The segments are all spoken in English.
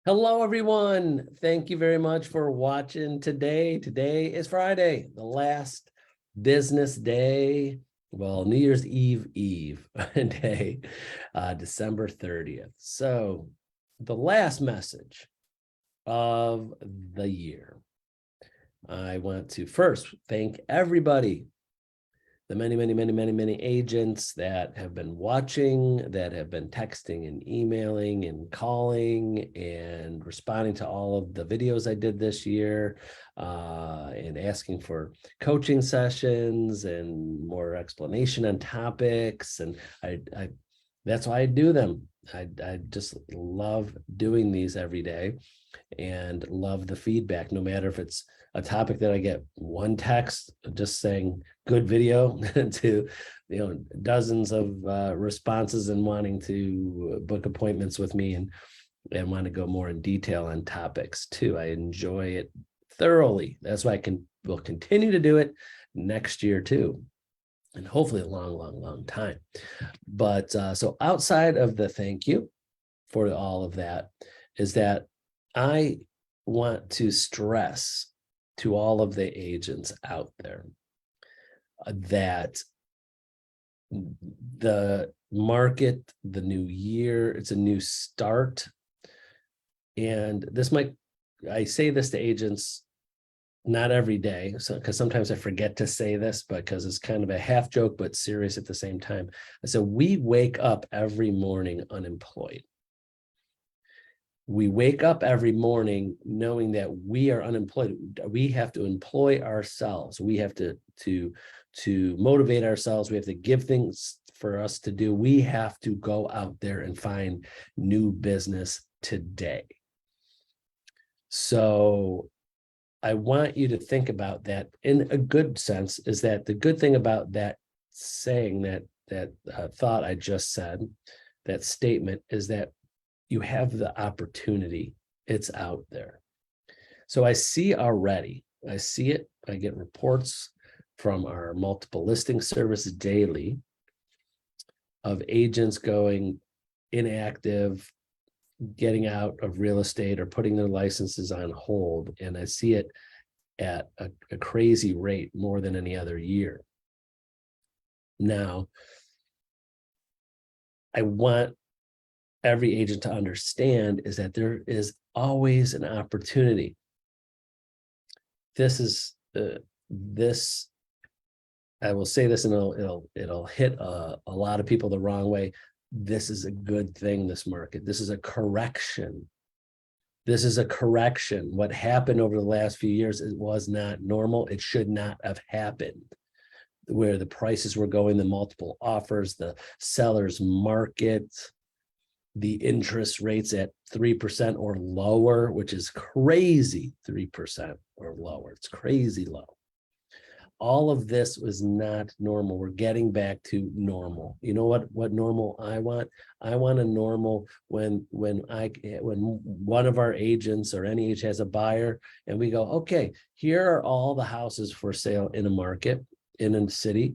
Hello, everyone. Thank you very much for watching today. Today is Friday, the last business day. Well, New Year's Eve day, December 30th. So the last message of the year. I want to first thank everybody, the many agents that have been watching, that have been texting and emailing and calling and responding to all of the videos I did this year, and asking for coaching sessions and more explanation on topics. And I that's why I do them. I just love doing these every day and love the feedback, no matter if it's a topic that I get one text just saying good video to dozens of responses and wanting to book appointments with me and want to go more in detail on topics too. I enjoy it thoroughly. That's why will continue to do it next year too, and hopefully a long time. But so outside of the thank you for all of that is that I want to stress to all of the agents out there that the market, the new year, it's a new start. And I say this to agents not every day, so because sometimes I forget to say this because it's kind of a half joke but serious at the same time. So we wake up every morning unemployed. We wake up every morning knowing that we are unemployed. We have to employ ourselves. We have to motivate ourselves. We have to give things for us to do. We have to go out there and find new business today. So I want you to think about that in a good sense. Is that the good thing about that saying, that thought I just said, that statement, is that you have the opportunity. It's out there. So I see it. I get reports from our multiple listing service daily of agents going inactive, getting out of real estate or putting their licenses on hold. And I see it at a crazy rate, more than any other year. Now, I want every agent to understand is that there is always an opportunity. This is this. I will say this, and it'll hit a lot of people the wrong way. This is a good thing. This market. This is a correction. This is a correction. What happened over the last few years, it was not normal. It should not have happened. Where the prices were going, the multiple offers, the seller's market, the interest rates at 3% or lower, which is crazy. 3% or lower. It's crazy low. All of this was not normal. We're getting back to normal. You know what normal I want? I want a normal when one of our agents or any agent has a buyer and we go, okay, here are all the houses for sale in a market, in a city.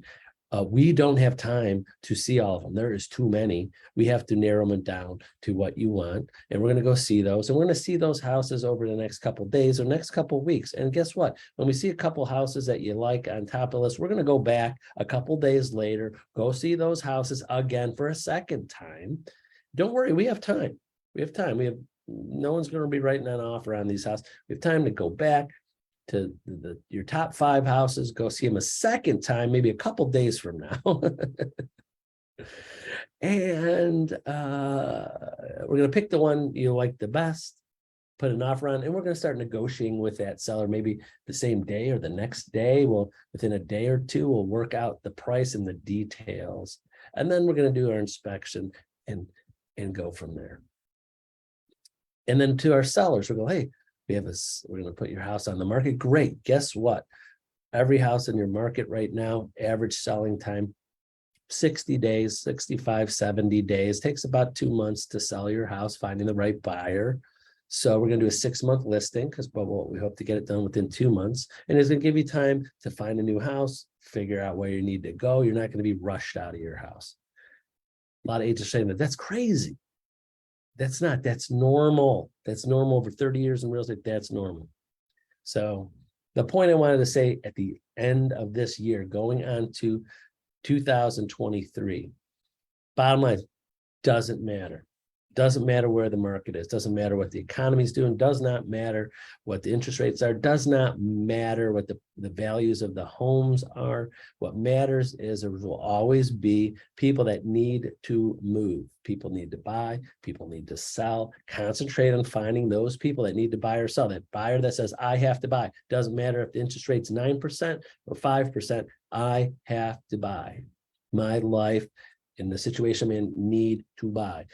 We don't have time to see all of them. There is too many. We have to narrow them down to what you want. And we're going to go see those. And we're going to see those houses over the next couple of days or next couple of weeks. And guess what? When we see a couple houses that you like on top of the list, we're going to go back a couple of days later, go see those houses again for a second time. Don't worry. We have time. No one's going to be writing an offer on these houses. We have time to go back to your top 5 houses, go see them a second time, maybe a couple days from now. And we're going to pick the one you like the best, put an offer on, and we're going to start negotiating with that seller maybe the same day or the next day. Within a day or two, we'll work out the price and the details. And then we're going to do our inspection and go from there. And then to our sellers, we'll go, hey, we're going to put your house on the market. Great. Guess what? Every house in your market right now, average selling time, 60 days, 65, 70 days. Takes about 2 months to sell your house, finding the right buyer. So we're going to do a 6-month listing because we hope to get it done within 2 months. And it's going to give you time to find a new house, figure out where you need to go. You're not going to be rushed out of your house. A lot of agents are saying that's crazy. That's normal. That's normal over 30 years in real estate. That's normal. So the point I wanted to say at the end of this year, going on to 2023, bottom line, doesn't matter. Doesn't matter where the market is, doesn't matter what the economy is doing, does not matter what the interest rates are, does not matter what the values of the homes are. What matters is there will always be people that need to move. People need to buy, people need to sell. Concentrate on finding those people that need to buy or sell. That buyer that says, I have to buy. Doesn't matter if the interest rate's 9% or 5%, I have to buy. My life in the situation I'm in, need to buy.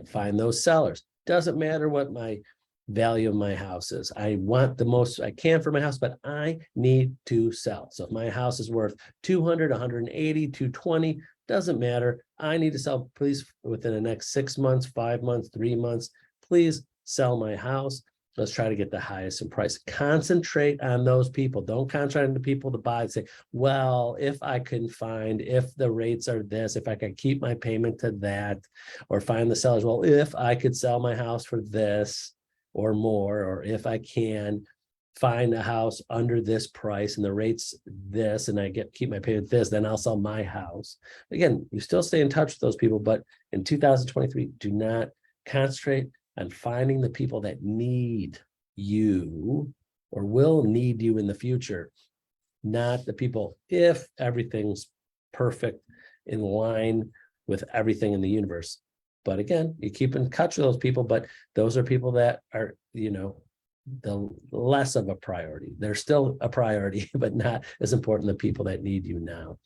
Find those sellers. Doesn't matter what my value of my house is. I want the most I can for my house, but I need to sell. So if my house is worth 200, 180, 220, doesn't matter. I need to sell, please, within the next 6 months, 5 months, 3 months, please sell my house. Let's try to get the highest in price. Concentrate on those people. Don't concentrate on the people to buy and say, well, if I can find, if the rates are this, if I can keep my payment to that, or find the sellers, well, if I could sell my house for this or more, or if I can find a house under this price and the rates this, and I keep my payment this, then I'll sell my house. Again, you still stay in touch with those people, but in 2023, do not concentrate on finding the people that need you or will need you in the future, not the people if everything's perfect in line with everything in the universe. But again, you keep in touch with those people, but those are people that are, the less of a priority. They're still a priority, but not as important the people that need you now.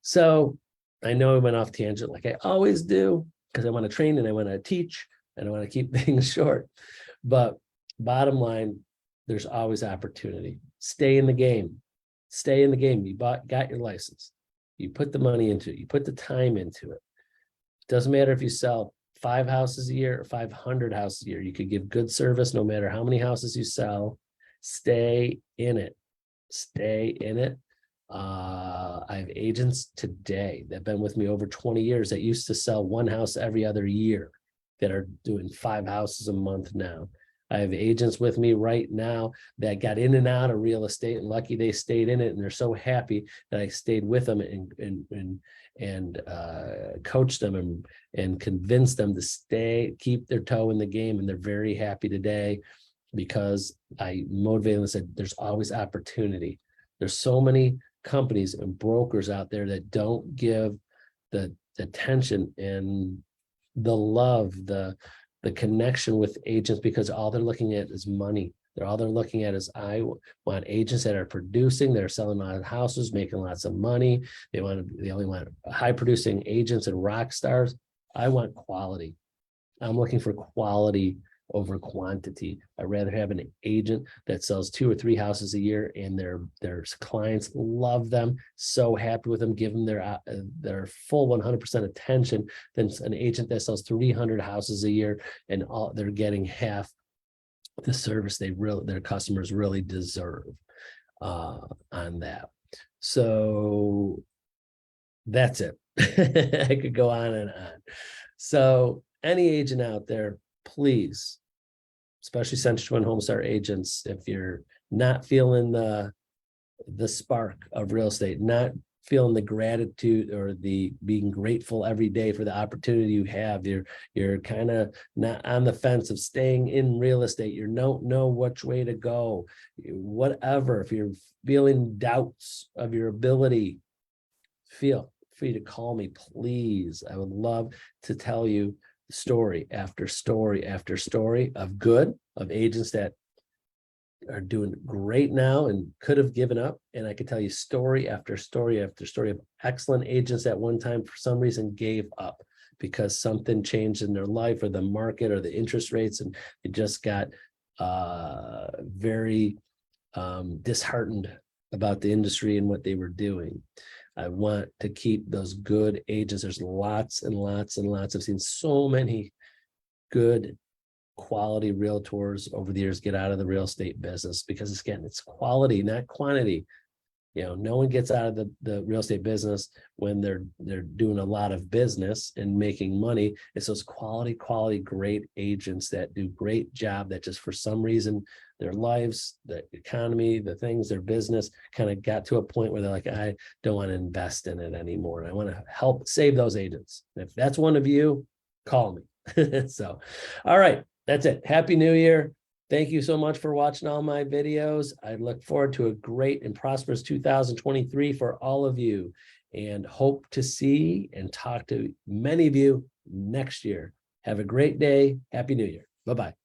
So I know I went off tangent like I always do, because I want to train and I want to teach. I don't want to keep things short, but bottom line, there's always opportunity. Stay in the game. Stay in the game. You got your license. You put the money into it. You put the time into it. Doesn't matter if you sell 5 houses a year or 500 houses a year. You could give good service no matter how many houses you sell. Stay in it. Stay in it. I have agents today that have been with me over 20 years that used to sell 1 house every other year, that are doing 5 houses a month now. I have agents with me right now that got in and out of real estate, and lucky they stayed in it, and they're so happy that I stayed with them and coached them and convinced them to stay, keep their toe in the game, and they're very happy today because I motivated them and said, there's always opportunity. There's so many companies and brokers out there that don't give the attention and the love, the connection with agents, because all they're looking at is money. All they're looking at is, I want agents that are producing, that are selling a lot of houses, making lots of money. They only want high producing agents and rock stars. I want quality. I'm looking for quality over quantity. I'd rather have an agent that sells 2 or 3 houses a year and their clients love them, so happy with them, give them their full 100% attention, than an agent that sells 300 houses a year and they're getting half the service their customers really deserve on that. So that's it. I could go on and on. So any agent out there, please, especially Century 21 Homestar agents, if you're not feeling the spark of real estate, not feeling the gratitude or the being grateful every day for the opportunity you have, you're kind of not on the fence of staying in real estate, you don't know which way to go, whatever, if you're feeling doubts of your ability, feel free to call me, please. I would love to tell you story after story after story of agents that are doing great now and could have given up. And I could tell you story after story after story of excellent agents that one time for some reason gave up because something changed in their life or the market or the interest rates, and they just got very disheartened about the industry and what they were doing. I want to keep those good agents. There's lots and lots and lots. I've seen so many good quality realtors over the years get out of the real estate business because, again, it's quality, not quantity. No one gets out of the real estate business when they're doing a lot of business and making money. It's those quality, great agents that do great job that just for some reason their lives, the economy, the things, their business kind of got to a point where they're like, I don't want to invest in it anymore. And I want to help save those agents. If that's one of you, call me. So, all right, that's it. Happy New Year. Thank you so much for watching all my videos. I look forward to a great and prosperous 2023 for all of you, and hope to see and talk to many of you next year. Have a great day. Happy New Year. Bye-bye.